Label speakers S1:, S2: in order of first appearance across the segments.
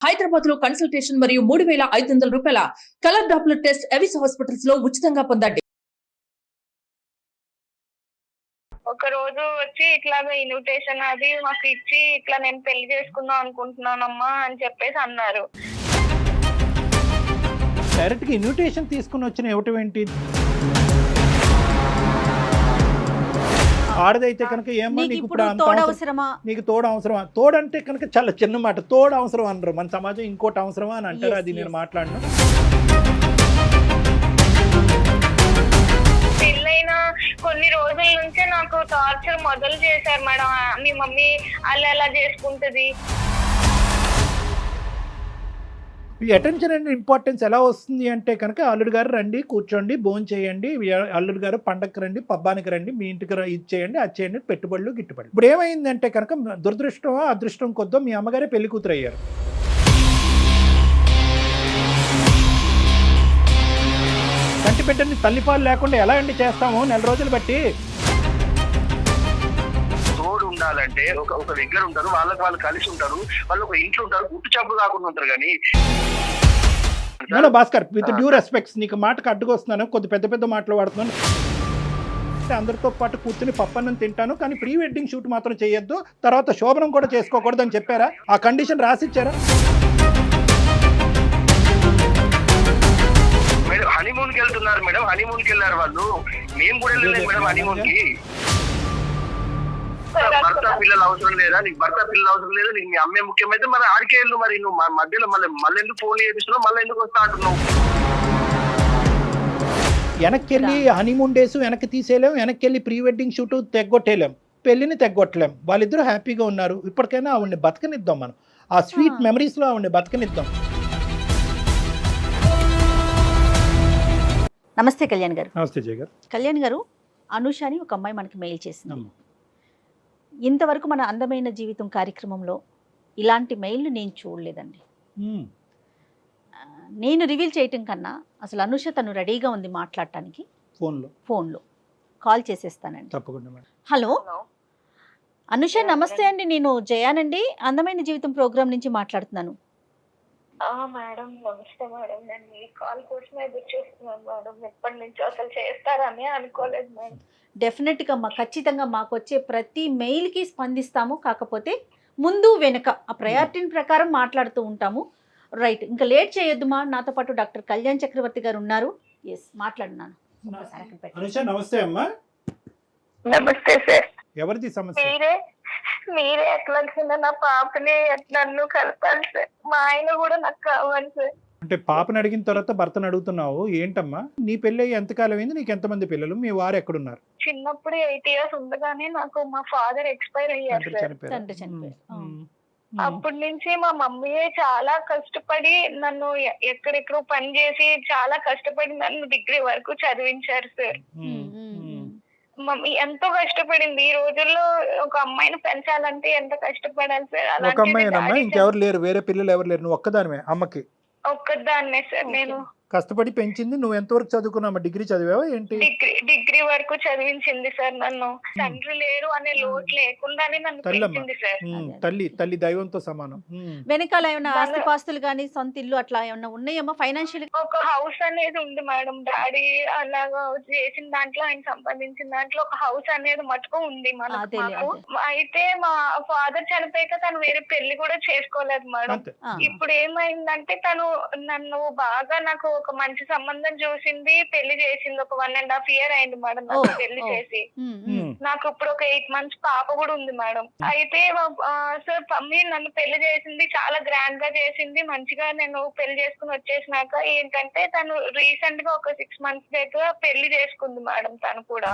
S1: హైదరాబాద్ లో కన్సల్టేషన్ మరియు 3,500 రూపాయల colour Doppler test Avis hospitals లో ఉచితంగా పొందండి.
S2: ఒక రోజు వచ్చి ఇట్లాగా ఇన్విటేషన్ అది మాకు ఇచ్చి ఇట్లా నేను పెళ్లి చేసుకుందాం అనుకుంటున్నానమ్మా అని చెప్పేసి అన్నారు.
S3: డైరెక్ట్ గా ఇన్విటేషన్ తీసుకుని వచ్చిన ఇవ్వటం ఏంటి? ఆడదైతే కనుక ఏమో నీకు ఇప్పుడు నీకు తోడు అవసరమా? తోడంటే కనుక చాలా చిన్న మాట. తోడు అవసరం అనరు మన సమాజం, ఇంకోటి అవసరమా అని అంటారు. అది నేను మాట్లాడను.
S2: పెళ్ళైన కొన్ని రోజుల నుంచే నాకు టార్చర్ మొదలు చేశారు మేడం. మీ మమ్మీ అలా చేసుకుంటది.
S3: ఈ అటెన్షన్ అండ్ ఇంపార్టెన్స్ ఎలా వస్తుంది అంటే కనుక అల్లుడు గారు రండి, కూర్చోండి, భోజనం చేయండి, అల్లుడు గారు పండగకి రండి, పబ్బానికి రండి, మీ ఇంటికి ఇది చేయండి, అది చేయండి, పెట్టుబడులు గిట్టుబడి. ఇప్పుడు ఏమైందంటే కనుక దురదృష్టమో అదృష్టం కొద్దో మీ అమ్మగారే పెళ్లి కూతురు అయ్యారు. కంటి బిడ్డని తల్లిపాలు లేకుండా ఎలా అండి చేస్తాము నెల రోజులు బట్టి?
S4: ఉండాలంటే ఒక దగ్గర ఉంటారు, వాళ్ళు కలిసి ఉంటారు, వాళ్ళు ఒక ఇంట్లో ఉంటారు, గుట్టు చప్పుడు కాకుండా ఉంటారు. కానీ
S3: భాస్కర్, విత్ డ్యూ రెస్పెక్ట్స్, నీకు మాటకు అడ్డుకొస్తున్నాను, కొద్ది పెద్ద మాటలు వాడుతున్నాను. అందరితో పాటు కూర్చుని పప్పన్నం తింటాను, కానీ ప్రీ వెడ్డింగ్ షూట్ మాత్రం చేయొద్దు, తర్వాత శోభనం కూడా చేసుకోకూడదు అని చెప్పారా? ఆ కండిషన్ రాసిచ్చారా?
S4: మేడం హనీమూన్ కి వెళ్తున్నారు మేడం, హనీమూన్ కి వెళ్ళారు వాళ్ళు. మేము కూడా వెళ్ళలేదు మేడం హనీమూన్ కి. భర్త పిల్లలు అవసరం లేదా నీకు? భర్త పిల్లలు అవసరం లేదా నీకు? మీ అమ్మే ముఖ్యమైతే మరి ఆడికే వెళ్ళు. మరి నువ్వు మధ్యలో మళ్ళీ ఎందుకు ఫోన్ చేపిస్తున్నావు? మళ్ళీ ఎందుకు వస్తా అంటున్నావు?
S3: వెనక్కి వెళ్ళి హనీమూన్ డేస్ వెనక్కి తీసేయలేం, వెనక్కి వెళ్ళి ప్రీ వెడ్డింగ్ షూట్ తెగ్గొట్టేయలేం, పెళ్లిని తెగ్గొట్టలేం. వాళ్ళిద్దరూ హ్యాపీగా ఉన్నారు. ఇప్పటికైనా ఆవిడ్ని బతకనిద్దాం, మనం ఆ స్వీట్ మెమరీస్లో ఆవిడ్ని బతకనిద్దాం.
S5: నమస్తే కళ్యాణ్ గారు.
S3: నమస్తే జయ గారు.
S5: కళ్యాణ్ గారు, అనూష అని ఒక అమ్మాయి మనకి మెయిల్ చేసింది. ఇంతవరకు మన అందమైన జీవితం కార్యక్రమంలో ఇలాంటి మెయిల్ని నేను చూడలేదండి. నేను రివీల్ చేయటం కన్నా అసలు అనూష తను రెడీగా ఉంది మాట్లాడటానికి. ఫోన్లో కాల్ చేసేస్తానండి.
S3: తప్పకుండా మేడం.
S5: హలో అనూష, నమస్తే అండి. నేను జయానండి, అందమైన జీవితం ప్రోగ్రామ్ నుంచి మాట్లాడుతున్నాను.
S2: మేడం నమస్తే మేడం. నేను ఈ కాల్ కోసమే ఎదురు చూస్తున్నాను మేడం. ఎప్పటి నుంచి అసలు చేస్తారని అనుకోలేదు మేడం.
S5: డెఫినెట్గా ఖచ్చితంగా మాకు వచ్చే ప్రతి మెయిల్కి స్పందిస్తాము. కాకపోతే ముందు వెనుక ఆ ప్రయారిటీని ప్రకారం మాట్లాడుతూ ఉంటాము. రైట్, ఇంకా లేట్ చేయొద్దుమా. నాతో పాటు డాక్టర్ కళ్యాణ్ చక్రవర్తి గారు ఉన్నారు. ఎస్, మాట్లాడున్నాను.
S3: నమస్తే అమ్మా.
S2: నమస్తే సార్.
S3: ఎవరిది సమస్య?
S2: మీరే ఎట్లా నా పాపని నన్ను కలపాలి సార్. మా ఆయన కూడా నాకు కావాలి సార్.
S3: అంటే పాపని అడిగిన తర్వాత భర్తను అడుగుతున్నావు ఏంటమ్మా? నీ పెళ్ళి ఎంతకాలం అయింది? నీకు ఎంతమంది పిల్లలు? మీ వారు ఎక్కడున్నారు?
S2: చిన్నప్పుడు 8 years ఉండగానే నాకు మా ఫాదర్ ఎక్స్పైర్ అయ్యారు సార్. అప్పటి నుంచి మా మమ్మీయే చాలా కష్టపడి నన్ను ఎక్కడెక్కడో పని చేసి చాలా కష్టపడి నన్ను డిగ్రీ వరకు చదివించారు సార్. మమ్మీ ఎంతో కష్టపడింది. ఈ రోజుల్లో ఒక అమ్మాయిని పెంచాలంటే ఎంత కష్టపడాలి సార్.
S3: ఒక అమ్మాయినమ్మా, ఇంకెవరు లేరు? వేరే పిల్లలు ఎవరు లేరు? నువ్వు ఒక్కదానివే అమ్మకి?
S2: ఒక్కదాన్నే సార్. నేను
S3: కష్టపడి పెంచింది. నువ్వు ఎంతవరకు చదువుకున్నావు? డిగ్రీ చదివావా ఏంటి?
S2: డిగ్రీ వరకు చదివించింది సార్ నన్ను. తండ్రి లేరు అనే లోటు లేకుండానే నన్ను పెంచింది సార్.
S3: తల్లి దైవంతో సమానం.
S5: వెనకాల ఏమైనా ఆస్తిపాస్తులు కానీ సొంత ఇల్లు అట్లా ఏమన్నా ఉన్నాయమ్మా? ఫైనాన్షియల్
S2: ఒక హౌస్ అనేది ఉంది మేడం. డాడీ అలాగా చేసిన దాంట్లో, ఆయన సంపాదించిన దాంట్లో ఒక హౌస్ అనేది మటుకు ఉంది మనకు. అయితే మా ఫాదర్ చనిపోయాక తను వేరే పెళ్లి కూడా చేసుకోలేదు మేడం. ఇప్పుడు ఏమైందంటే తను నన్ను బాగా నాకు ఒక మంచి సంబంధం చూసింది, పెళ్లి చేసింది. ఒక 1.5 years అయింది మేడం నాకు పెళ్లి చేసి. నాకు ఇప్పుడు ఒక 8 months పాప కూడా ఉంది మేడం. అయితే సార్ మమ్మీ నన్ను పెళ్లి చేసింది, చాలా గ్రాండ్ గా చేసింది. మంచిగా నేను పెళ్లి చేసుకుని వచ్చేసినాక ఏంటంటే తను రీసెంట్ గా ఒక 6 months దగ్గర పెళ్లి చేసుకుంది మేడం. తను కూడా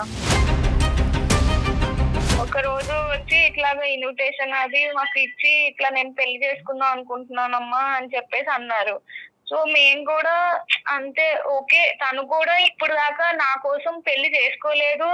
S2: ఒక రోజు వచ్చి ఇట్లాగా ఇన్విటేషన్ అది మాకు ఇచ్చి ఇట్లా నేను పెళ్లి చేసుకుందాం అనుకుంటున్నానమ్మా అని చెప్పేసి అన్నారు. సో మేము కూడా అంతే ఓకే, తను కూడా ఇప్పుడు దాకా నా కోసం పెళ్లి చేసుకోలేదు,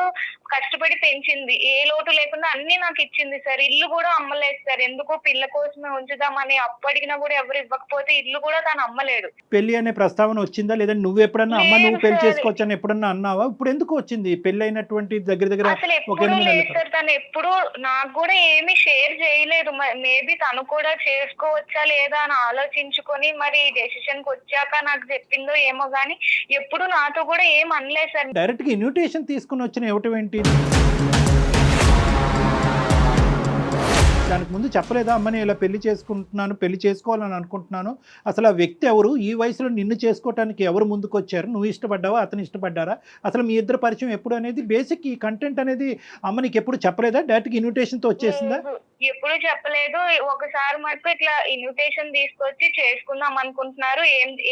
S2: కష్టపడి పెంచింది, ఏ లోటు లేకుండా అన్ని నాకు ఇచ్చింది సార్. ఇల్లు కూడా అమ్మలేదు సార్, ఎందుకు పిల్ల కోసమే ఉంచుదామని అప్పు అడిగినా కూడా ఎవరు ఇవ్వకపోతే ఇల్లు కూడా తను అమ్మలేదు.
S3: పెళ్లి అనే ప్రస్తావన వచ్చిందా లేదంటే నువ్వు ఎప్పుడన్నా అమ్మ
S2: లేదు
S3: నువ్వు పెళ్లి
S2: సార్.
S3: చేసుకోవచ్చు అని ఎప్పుడన్నా అన్నావా? ఇప్పుడు ఎందుకు వచ్చింది పెళ్లి అయినటువంటి దగ్గర
S2: అసలు
S3: ఒక
S2: ఎప్పుడు
S3: 8
S2: లేదు
S3: నెలలు
S2: సార్, తను ఎప్పుడు నాకు కూడా ఏమీ షేర్ చేయలేదు. మేబీ తను కూడా చేసుకోవచ్చా లేదా అని ఆలోచించుకొని మరి డెసిషన్ కి వచ్చాక నాకు చెప్పిందో ఏమో గానీ ఎప్పుడు నాతో కూడా ఏం అనలేదు సార్.
S3: డైరెక్ట్ గా ఇన్విటేషన్ తీసుకుని వచ్చిన ఇవ్వటం ఏంటి? దానికి ముందు చెప్పలేదా అమ్మ నేను ఇలా పెళ్లి చేసుకుంటున్నాను, పెళ్లి చేసుకోవాలని అనుకుంటున్నాను, అసలు ఆ వ్యక్తి ఎవరు, ఈ వయసులో నిన్ను చేసుకోవటానికి ఎవరు ముందుకు వచ్చారు, నువ్వు ఇష్టపడ్డావా అతను ఇష్టపడ్డారా, అసలు మీ ఇద్దరు పరిచయం ఎప్పుడు అనేది బేసిక్ ఈ కంటెంట్ అనేది అమ్మ నీకు ఎప్పుడు చెప్పలేదా? డైరెక్ట్ ఇన్విటేషన్ తో వచ్చేసిందా?
S2: ఎప్పుడు చెప్పలేదు. ఒకసారి మటుకు ఇట్లా ఇన్విటేషన్ తీసుకొచ్చి చేసుకుందాం అనుకుంటున్నారు,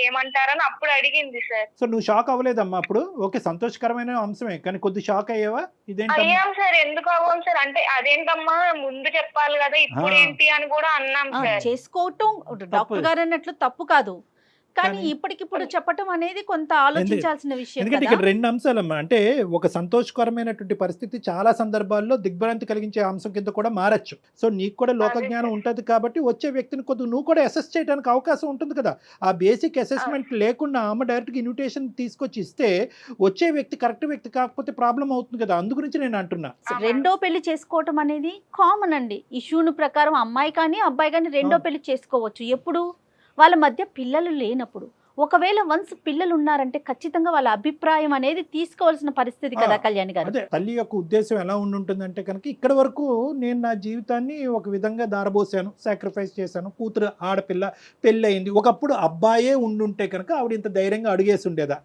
S2: ఏమంటారని అప్పుడు అడిగింది సార్.
S3: సో నువ్వు షాక్ అవ్వలేదమ్మా అప్పుడు? ఓకే సంతోషకరమైన అంశమే కానీ కొద్ది షాక్ అయ్యావా? ఇదేంటి
S2: అయ్యాం సార్, ఎందుకు అవ్వం సార్ అంటే అదేంటమ్మా ముందు చెప్పాలి కదా ఇప్పుడు ఏంటి అని కూడా అన్నాం సార్.
S5: చేసుకోవటం డాక్టర్ గారు అన్నట్లు తప్పు కాదు, కానీ ఇప్పటికిప్పుడు చెప్పటం అనేది కొంత ఆలోచించాల్సిన విషయం.
S3: ఎందుకంటే ఇక్కడ 2 అంశాలమ్మా. అంటే ఒక సంతోషకరమైనటువంటి పరిస్థితి చాలా సందర్భాల్లో దిగ్భ్రాంతి కలిగించే అంశం కింద కూడా మారచ్చు. సో నీకు కూడా లోకజ్ఞానం ఉంటుంది కాబట్టి వచ్చే వ్యక్తిని కొద్దిగా నువ్వు కూడా అసెస్ చేయడానికి అవకాశం ఉంటుంది కదా. ఆ బేసిక్ అసెస్మెంట్ లేకుండా ఆమె డైరెక్ట్గా ఇన్విటేషన్ తీసుకొచ్చి ఇస్తే వచ్చే వ్యక్తి కరెక్ట్ వ్యక్తి కాకపోతే ప్రాబ్లం అవుతుంది కదా. అందు గురించి నేను అంటున్నా.
S5: రెండో పెళ్లి చేసుకోవటం అనేది కామన్ అండి. ఇష్యూను ప్రకారం అమ్మాయి కానీ అబ్బాయి కానీ రెండో పెళ్లి చేసుకోవచ్చు ఎప్పుడు వాళ్ళ మధ్య పిల్లలు లేనప్పుడు. ఒకవేళ వన్స్ పిల్లలు ఉన్నారంటే ఖచ్చితంగా వాళ్ళ అభిప్రాయం అనేది తీసుకోవాల్సిన పరిస్థితి కదా కళ్యాణ్ గారు.
S3: అదే తల్లి యొక్క ఉద్దేశం ఎలా ఉంటుందంటే కనుక ఇక్కడ వరకు నేను నా జీవితాన్ని ఒక విధంగా దారబోసాను, సాక్రిఫైస్ చేశాను, కూతురు ఆడపిల్ల పెళ్ళి అయింది. ఒకప్పుడు అబ్బాయే ఉండుంటే కనుక ఆవిడ ఇంత ధైర్యంగా అడిగేసి ఉండేదా?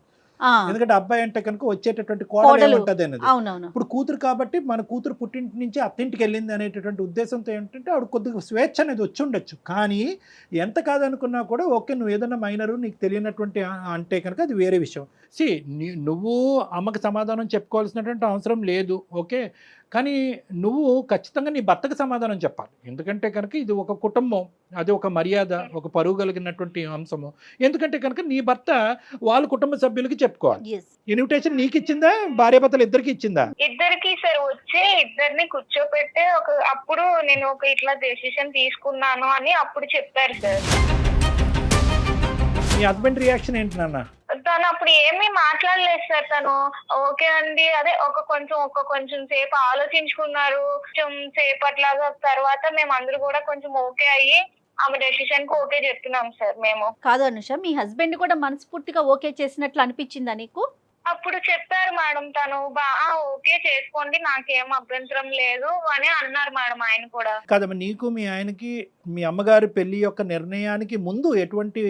S3: ఎందుకంటే అబ్బాయి అంటే కనుక వచ్చేటటువంటి కోడలు ఉంటుంది అనేది. ఇప్పుడు కూతురు కాబట్టి మన కూతురు పుట్టింటి నుంచి అత్తింటికి వెళ్ళింది అనేటటువంటి ఉద్దేశంతో ఏంటంటే ఆవిడ కొద్దిగా స్వేచ్ఛ అనేది వచ్చి ఉండొచ్చు. కానీ ఎంత కాదనుకున్నా కూడా ఓకే నువ్వు ఏదైనా మైనరు నీకు తెలియనటువంటి అంటే కనుక అది వేరే విషయం. నువ్వు అమ్మకి సమాధానం చెప్పుకోవాల్సినటువంటి అవసరం లేదు ఓకే, కానీ నువ్వు ఖచ్చితంగా నీ భర్తకు సమాధానం చెప్పాలి. ఎందుకంటే కనుక ఇది ఒక కుటుంబం, అది ఒక మర్యాద, ఒక పరువు కలిగినటువంటి అంశము. ఎందుకంటే కనుక నీ భర్త వాళ్ళ కుటుంబ సభ్యులకి చెప్పుకోవాలి. ఇన్విటేషన్ నీకు ఇచ్చిందా, భార్యాభర్తలు ఇద్దరికి ఇచ్చిందా?
S2: ఇద్దరికి సార్. వచ్చి ఇద్దరిని కూర్చోపెట్టే అప్పుడు నేను ఒక ఇట్లా డెసిషన్ తీసుకున్నాను అని అప్పుడు చెప్పారు సార్.
S3: మీ హస్బెండ్ రియాక్షన్ ఏంటి నాన్న?
S2: తను అప్పుడు ఏమీ మాట్లాడలేదు సార్. తను ఓకే అండి అదే కొంచెం సేపు ఆలోచించుకున్నారు. కొంచెం సేపట్లాగా తర్వాత మేము అందరూ కూడా కొంచెం ఓకే అయ్యి ఆమె డెసిషన్ కు ఓకే చెప్తున్నాం సార్. మేము
S5: కాదు అనుష, మీ హస్బెండ్ కూడా మనస్ఫూర్తిగా ఓకే చేసినట్లు అనిపించిందా నీకు?
S2: అప్పుడు చెప్పారు మేడం, తను ఓకే చేసుకోండి నాకేం అభ్యంతరం లేదు అని అన్నారు మేడం. ఆయన కూడా
S3: కాదమ్మా, నీకు మీ ఆయనకి మీ అమ్మగారి పెళ్లి యొక్క నిర్ణయానికి ముందు ఎటువంటి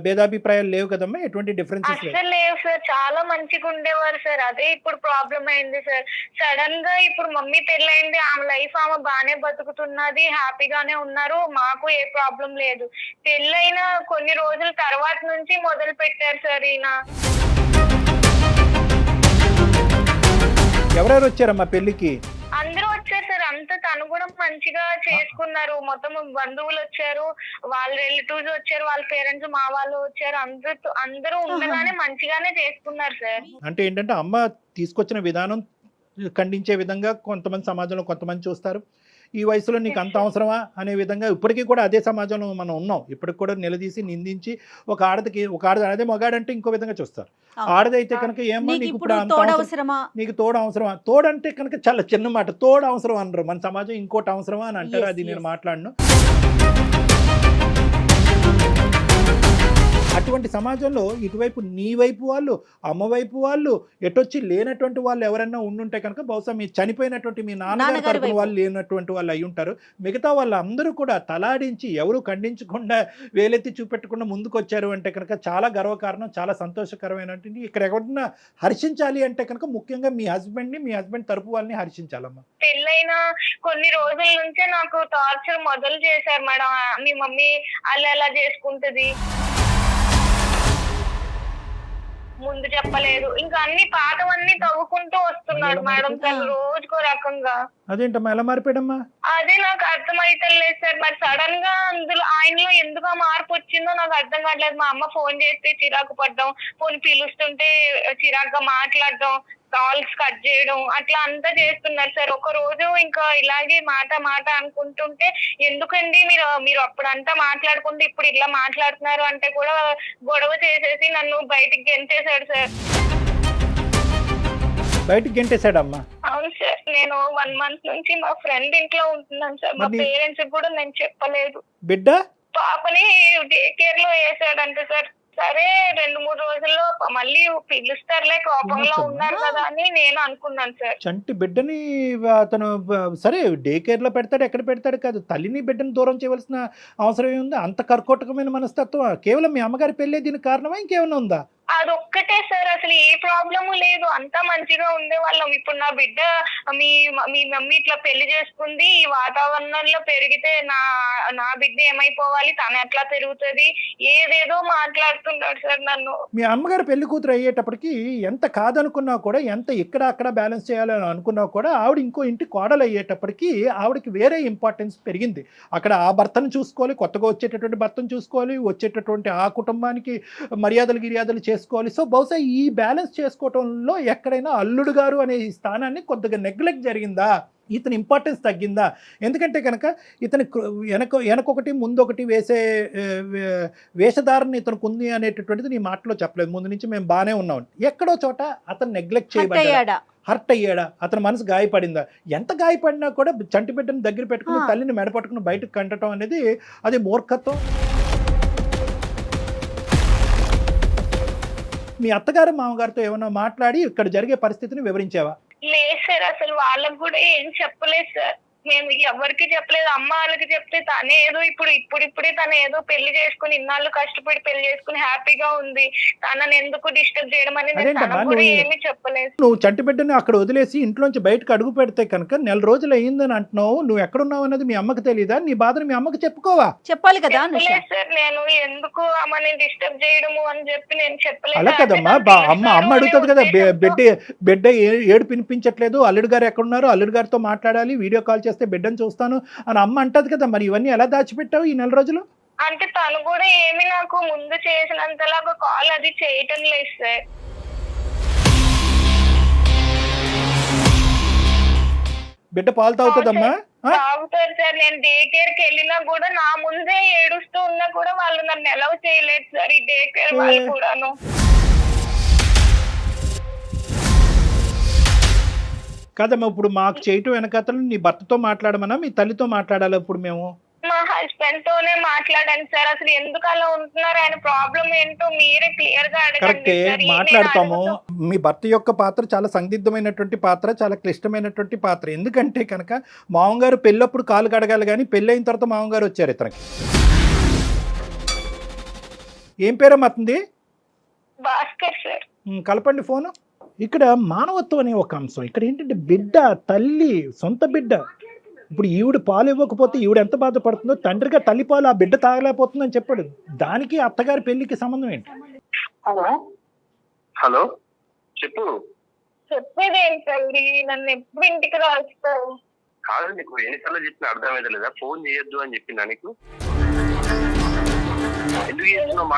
S3: భేదాభిప్రాయాలు లేవు కదమ్మా? ఎటువంటి డిఫరెన్సెస్
S2: అసలు లేవు సార్, చాలా మంచిగా ఉండేవారు సార్. అదే ఇప్పుడు ప్రాబ్లం అయింది సార్. సడన్ గా ఇప్పుడు మమ్మీ పెళ్ళైంది, ఆమె లైఫ్ ఆమె బానే బతుకుతున్నది, హ్యాపీగానే ఉన్నారు, మాకు ఏ ప్రాబ్లం లేదు. పెళ్ళైన కొన్ని రోజుల తర్వాత నుంచి మొదలు పెట్టారు సార్ ఈయన.
S3: ఎవరెవరు వచ్చారమ్మా పెళ్లికి?
S2: అందరూ వచ్చారు సార్. అంతా తను కూడా మంచిగా చేసుకున్నారు. మొత్తం బంధువులు వచ్చారు, వాళ్ళ రిలేటివ్స్ వచ్చారు, వాళ్ళ పేరెంట్స్ మా వాళ్ళు వచ్చారు, అందరూ ఉండగానే మంచిగానే చేసుకున్నారు సార్.
S3: అంటే ఏంటంటే అమ్మ తీసుకొచ్చిన విధానం ఖండించే విధంగా కొంతమంది సమాజంలో కొంతమంది చూస్తారు. ఈ వయసులో నీకు అంత అవసరమా అనే విధంగా ఇప్పటికీ కూడా అదే సమాజంలో మనం ఉన్నాం. ఇప్పటికి కూడా నిలదీసి నిందించి ఒక ఆడది అదే మగాడంటే ఇంకో విధంగా చూస్తారు. ఆడదైతే కనుక ఏమో నీకు ఇప్పుడు నీకు తోడు అవసరమా? తోడంటే కనుక చాలా చిన్న మాట, తోడు అవసరం అనరు మన సమాజం, ఇంకోటి అవసరమా అని అంటారు. అది నేను మాట్లాడను. అటువంటి సమాజంలో ఇటువైపు నీ వైపు వాళ్ళు, అమ్మ వైపు వాళ్ళు, ఎటొచ్చి లేనటువంటి వాళ్ళు ఎవరైనా ఉండుంటే కనుక బహుశా మీ చనిపోయినటువంటి మీ నాన్నగారి తరపున వాళ్ళు లేనటువంటి వాళ్ళు అయి ఉంటారు. మిగతా వాళ్ళందరూ కూడా తలాడించి ఎవరు ఖండించకుండా వేలెత్తి చూపెట్టకుండా ముందుకు వచ్చారు అంటే కనుక చాలా గర్వకారణం, చాలా సంతోషకరమైనటువంటి. ఇక్కడ ఎవరన్నా హర్షించాలి అంటే కనుక ముఖ్యంగా మీ హస్బెండ్ తరపు వాళ్ళని హర్షించాలమ్మా.
S2: పెళ్ళైన కొన్ని రోజుల నుంచే నాకు టార్చర్ మొదలు చేశారు మేడం. మీ మమ్మీ అలా ఎలా చేసుకుంటది, ముందు చెప్పలేదు, ఇంకా అన్ని పాతవన్నీ తవ్వుకుంటూ వస్తున్నాడు మేడం తను రోజుకో రకంగా.
S3: అదేంటమ్మా ఎలా మారిపోయాడమ్మా?
S2: అదే నాకు అర్థమైతలేదు సార్. మరి సడన్ గా అందులో ఆయనలో ఎందుకు ఆ మార్పు వచ్చిందో నాకు అర్థం కావట్లేదు. మా అమ్మ ఫోన్ చేస్తే చిరాకు పడ్డం, ఫోన్ పిలుస్తుంటే చిరాకుగా మాట్లాడడం, కాల్స్ కట్ చేయడం, అట్లా అంతా చేస్తున్నారు సార్. ఒక రోజు ఇంకా ఇలాగే మాట అనుకుంటుంటే, ఎందుకండి మీరు అప్పుడంతా మాట్లాడుకుంటే ఇప్పుడు ఇలా మాట్లాడుతున్నారు అంటే కూడా గొడవ చేసేసి నన్ను బయటికి గెంటేశాడు సార్.
S3: బయటికి గెంటేశాడమ్మా?
S2: అవును సార్. నేను 1 month నుంచి మా ఫ్రెండ్ ఇంట్లో ఉంటున్నాను సార్. మా పేరెంట్స్ కూడా నేను చెప్పలేదు.
S3: బిడ్డ
S2: పాపని డే కేర్ లో వేసాడంట సార్. సరే 2-3 రోజుల్లో మళ్ళీ పిలుస్తారులే, కోపంలో ఉన్నారు కదా అని నేను అనుకున్నాను సార్.
S3: చంటి బిడ్డని అతను సరే డే కేర్ లో పెడతాడు, ఎక్కడ పెడతాడు కాదు, తల్లిని బిడ్డని దూరం చేయవలసిన అవసరం ఏముంది? అంత కర్కోటకమైన మనస్తత్వం కేవలం మీ అమ్మగారి పెళ్ళే దీనికి కారణమా, ఇంకేమైనా ఉందా?
S2: అదొక్కటే సార్, అసలు ఏ ప్రాబ్లము లేదు, అంతా మంచిగా ఉండేవాళ్ళం. ఇప్పుడు నా బిడ్డ మీ మమ్మీ ఇట్లా పెళ్లి చేసుకుంది, ఈ వాతావరణంలో పెరిగితే నా బిడ్డ ఏమైపోవాలి, తను ఎట్లా పెరుగుతుంది, ఏదేదో మాట్లాడుతున్నాడు సార్ నన్ను.
S3: మీ అమ్మగారు పెళ్లి కూతురు అయ్యేటప్పటికి ఎంత కాదనుకున్నా కూడా, ఎంత ఇక్కడ అక్కడ బ్యాలెన్స్ చేయాలని అనుకున్నా కూడా, ఆవిడ ఇంకో ఇంటి కోడలు అయ్యేటప్పటికి ఆవిడకి వేరే ఇంపార్టెన్స్ పెరిగింది. అక్కడ ఆ భర్తను చూసుకోవాలి, కొత్తగా వచ్చేటటువంటి భర్తను చూసుకోవాలి, వచ్చేటటువంటి ఆ కుటుంబానికి మర్యాదలు చేసుకోవాలి. సో బహుశా ఈ బ్యాలెన్స్ చేసుకోవటంలో ఎక్కడైనా అల్లుడు గారు అనే ఈ స్థానాన్ని కొద్దిగా నెగ్లెక్ట్ జరిగిందా, ఇతని ఇంపార్టెన్స్ తగ్గిందా? ఎందుకంటే కనుక ఇతని వెనకొకటి ముందొకటి వేసే వేషధారణ ఇతనికి ఉంది అనేటటువంటిది నీ మాటలో చెప్పలేదు. ముందు నుంచి మేము బాగానే ఉన్నాం, ఎక్కడో చోట అతను నెగ్లెక్ట్ చేయబడ్డాడా, హర్ట్ అయ్యాడా, అతని మనసు గాయపడిందా? ఎంత గాయపడినా కూడా చంటి బిడ్డను దగ్గర పెట్టుకుని తల్లిని మెడపట్టుకుని బయటకు కంటడం అనేది అది మూర్ఖత్వం. మీ అత్తగారు మామగారితో ఏమన్నా మాట్లాడి ఇక్కడ జరిగే పరిస్థితిని వివరించావా?
S2: లేదు సార్, అసలు వాళ్ళకు కూడా ఏం చెప్పలేదు సార్. మేము ఎవరికి చెప్పలేదు. అమ్మ వాళ్ళకి చెప్తే తనే ఏదో ఇప్పుడిప్పుడే తను ఏదో పెళ్లి చేసుకుని ఇన్నాళ్ళు కష్టపడి పెళ్లి చేసుకుని హ్యాపీగా ఉంది, తనని ఎందుకు డిస్టర్బ్ చేయడం అని ఏమీ చెప్పలేదు.
S3: నువ్వు చంటి బిడ్డని అక్కడ వదిలేసి ఇంట్లోంచి బయటకు అడుగు పెడితే కనుక 1 రోజులు అయ్యిందని అంటున్నావు, నువ్వు ఎక్కడున్నావు అనేది మీ అమ్మకి తెలియదా? నీ బాధను మీ అమ్మకి చెప్పుకోవా?
S5: చెప్పాలి కదా
S2: సార్. నేను ఎందుకు అమ్మని డిస్టర్బ్ చేయడము అని చెప్పి నేను చెప్పలేదు.
S3: అలా కదమ్మా, అమ్మ అడుగుతుంది కదా, బిడ్డ ఏడు పినిపించట్లేదు, అల్లుడు గారు ఎక్కడున్నారు, అల్లుడు గారితో మాట్లాడాలి, వీడియో కాల్ చేస్తే బిడ్డను చూస్తాను అని అమ్మ అంటది కదా. మరి ఇవన్నీ ఎలా దాచిపెట్టావు ఈ 4 రోజులు?
S2: అంటే తను కూడా ఏమి నాకు ముందు చేసినంతలాగా కాల్ అది చేయటం లేదు సార్.
S3: బిడ్డ పాలు తాగుతుందమ్మా?
S2: తాగుతారు సార్. నేను డే కేర్ కి వెళ్ళినా కూడా నా ముందే ఏడుస్తూ ఉన్నా కూడా వాళ్ళు నన్ను అలౌ చేయలేదు సార్, ఈ డే కేర్ వాళ్ళు కూడాను.
S3: కాదమ్మా, ఇప్పుడు మాకు చేయటం వెనకతలు నీ భర్తతో మాట్లాడమన్నా మీ తల్లితో మాట్లాడాలి? ఇప్పుడు మేము
S2: మా హస్బెండ్ తోనే మాట్లాడాను సార్. అసలు ఎందుకు అలా ఉంటున్నారు, ఆయన ప్రాబ్లం ఏంటో మీరే క్లియర్ గా అడగండి.
S3: కరెక్టే, మాట్లాడతాము. మీ భర్త యొక్క పాత్ర చాలా సందిగ్ధమైనటువంటి పాత్ర, చాలా క్లిష్టమైనటువంటి పాత్ర. ఎందుకంటే కనుక మామగారు పెళ్ళప్పుడు కాలు కడగాలి, కానీ పెళ్ళైన తర్వాత మామగారు వచ్చారు ఇతనికి. ఏం పేరమ్మా అతనిది?
S2: భాస్కర్ సార్.
S3: కలపండి ఫోను. ఇక్కడ మానవత్వం అనే ఒక అంశం. ఇక్కడ ఏంటంటే బిడ్డ, తల్లి, సొంత బిడ్డ. ఇప్పుడు ఈవిడ పాలు ఇవ్వకపోతే ఈవిడ ఎంత బాధపడుతుందో, తండ్రిగా తల్లి పాలు ఆ బిడ్డ తాగలేకపోతుందని చెప్పాడు. దానికి అత్తగారి పెళ్లికి సంబంధం ఏంటి?
S4: హలో చెప్పు.
S2: చెప్పేది ఏంటండి, నన్ను ఎప్పుడు ఇంటికి రాస్తారు?
S4: కాదు, నీకు ఎన్నిసార్లు చెప్పిన అర్థమైతే లేదా? ఫోన్ చేయొద్దు అని చెప్పినా నీకు? ఎందుకు చేస్తున్నావు?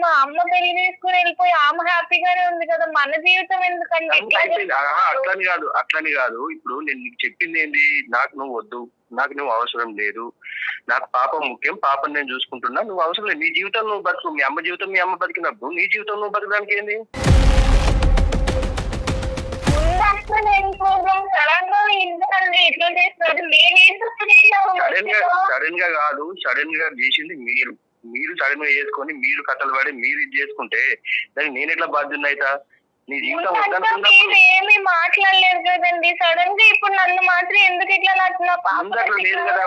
S2: మా అమ్మ పెళ్లి తీసుకుని వెళ్ళిపోయి ఆమె హ్యాపీగానే ఉంది కదా, మన జీవితం ఎందుకండి?
S4: అట్లని కాదు. ఇప్పుడు నేను నీకు చెప్పింది ఏంటి, నాకు నువ్వు వద్దు, నాకు నువ్వు అవసరం లేదు, నాకు పాప ముఖ్యం, పాపని నేను చూసుకుంటున్నా, నువ్వు అవసరం లేదు. నీ జీవితం నువ్వు బతుకు, మీ అమ్మ జీవితం మీ అమ్మ బతికినప్పుడు నీ జీవితం నువ్వు బతకడానికి ఏంది? సడన్ గా చేసింది మీరు సడన్ గా చేసుకొని మీరు కట్టలు పడి మీరు ఇది చేసుకుంటే దానికి నేను ఎట్లా బాధ్యత అయితా? నీ జీవితం
S2: ఏమి మాట్లాడలేదు కదండి, సడన్ గా ఇప్పుడు నన్ను మాత్రం ఎందుకు ఇట్లా
S4: ముందు అట్లా లేదు కదా.